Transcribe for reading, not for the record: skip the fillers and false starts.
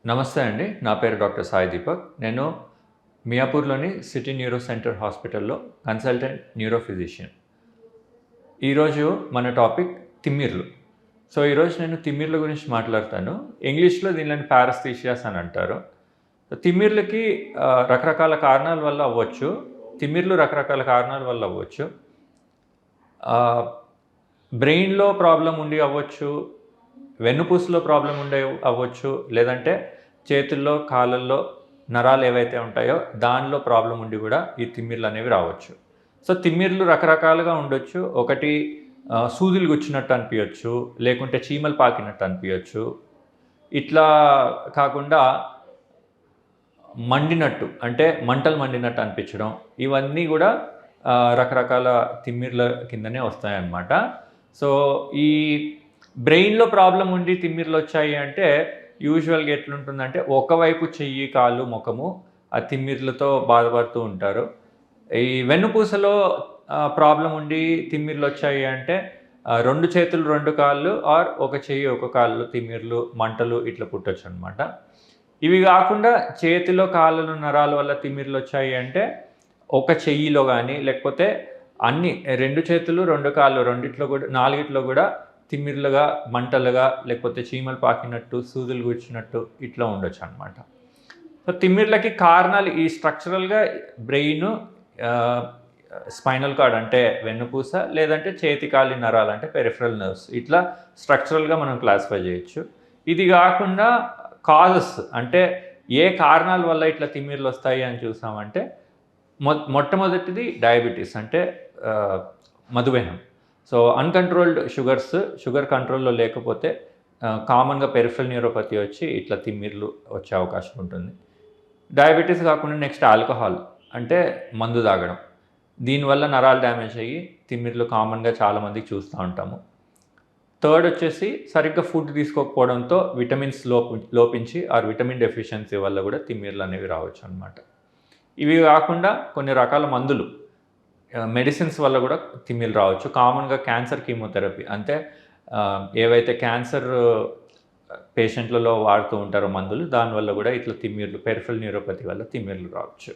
నమస్తే అండి. నా పేరు డాక్టర్ సాయి దీపక్. నేను మియాపూర్‌లోని సిటీ న్యూరో సెంటర్ హాస్పిటల్‌లో కన్సల్టెంట్ న్యూరో ఫిజిషియన్. ఈరోజు మన టాపిక్ తిమ్మిర్లు. ఈరోజు నేను తిమ్మిర్ల గురించి మాట్లాడతాను. ఇంగ్లీష్‌లో దీనిని పారాస్థీషియాస్ అని అంటారు. తిమ్మిర్లకి రకరకాల కారణాల వల్ల అవ్వచ్చు. తిమ్మిర్లు రకరకాల కారణాల వల్ల అవ్వచ్చు. బ్రెయిన్‌లో ప్రాబ్లమ్ ఉండి అవ్వచ్చు. వెన్నుపూసలో ప్రాబ్లమ్ ఉండే అవ్వచ్చు, లేదంటే చేతుల్లో కాళ్ళల్లో నరాలు ఏవైతే ఉంటాయో దానిలో ప్రాబ్లమ్ ఉండి కూడా ఈ తిమ్మిర్లు అనేవి రావచ్చు. తిమ్మిర్లు రకరకాలుగా ఉండొచ్చు. ఒకటి సూదులు గుచ్చినట్టు అనిపించచ్చు, లేకుంటే చీమలు పాకినట్టు అనిపించచ్చు. ఇట్లా కాకుండా మండినట్టు, అంటే మంటలు మండినట్టు అనిపించడం, ఇవన్నీ కూడా రకరకాల తిమ్మిర్ల కిందనే వస్తాయన్నమాట. ఈ బ్రెయిన్‌లో ప్రాబ్లమ్ ఉండి తిమ్మిర్లు వచ్చాయి అంటే యూజువల్‌గా ఎట్లుంటుందంటే ఒకవైపు చెయ్యి, కాళ్ళు, ముఖము ఆ తిమ్మిర్లతో బాధపడుతూ ఉంటారు. ఈ వెన్నుపూసలో ప్రాబ్లమ్ ఉండి తిమ్మిర్లు వచ్చాయి అంటే 2 చేతులు, 2 కాళ్ళు ఆర్ ఒక చెయ్యి, ఒక కాళ్ళు తిమ్మిర్లు, మంటలు ఇట్లా పుట్టొచ్చనమాట. ఇవి కాకుండా చేతిలో, కాళ్ళలో నరాల వల్ల తిమ్మిర్లు వచ్చాయి అంటే ఒక చెయ్యిలో గానీ, లేకపోతే అన్ని 2 చేతులు, 2 కాళ్ళు రెండిట్లో కూడా, నాలుగిట్లో కూడా తిమ్మిర్లుగా, మంటలుగా, లేకపోతే చీమలు పాకినట్టు, సూదులు గుచ్చినట్టు ఇట్లా ఉండొచ్చు అనమాట. తిమ్మిర్లకి కారణాలు ఈ స్ట్రక్చరల్‌గా బ్రెయిను, స్పైనల్ కార్డ్ అంటే వెన్నుపూస, లేదంటే చేతి కాలి నరాలు అంటే పెరిఫరల్ నర్వ్స్, ఇట్లా స్ట్రక్చరల్‌గా మనం క్లాసిఫై చేయొచ్చు. ఇది కాకుండా కాజెస్ అంటే ఏ కారణాల వల్ల ఇట్లా తిమ్మిర్లు వస్తాయి అని చూసామంటే మొట్టమొదటిది డయాబెటీస్ అంటే మధుమేహం. అన్‌కంట్రోల్డ్ షుగర్ కంట్రోల్‌లో లేకపోతే కామన్‌గా పెరిఫరల్ న్యూరోపతి వచ్చి ఇట్లా తిమ్మిర్లు వచ్చే అవకాశం ఉంటుంది. డయాబెటీస్ కాకుండా నెక్స్ట్ ఆల్కహాల్ అంటే మందు తాగడం. దీనివల్ల నరాలు డ్యామేజ్ అయ్యి తిమ్మిర్లు కామన్‌గా చాలామందికి చూస్తూ ఉంటాము. థర్డ్ వచ్చేసి సరిగ్గా ఫుడ్ తీసుకోకపోవడంతో విటమిన్స్ లోపించి విటమిన్ డెఫిషియన్సీ వల్ల కూడా తిమ్మిర్లు అనేవి రావచ్చు అనమాట. ఇవి కాకుండా కొన్ని రకాల మందులు, మెడిసిన్స్ వల్ల కూడా తిమ్మిర్లు రావచ్చు. కామన్‌గా క్యాన్సర్ కీమోథెరపీ అంటే ఏవైతే క్యాన్సర్ పేషెంట్లలో వాడుతూ ఉంటారో మందులు, దానివల్ల కూడా ఇట్లా తిమ్మిర్లు, పెరిఫరల్ న్యూరోపతి వల్ల తిమ్మిర్లు రావచ్చు.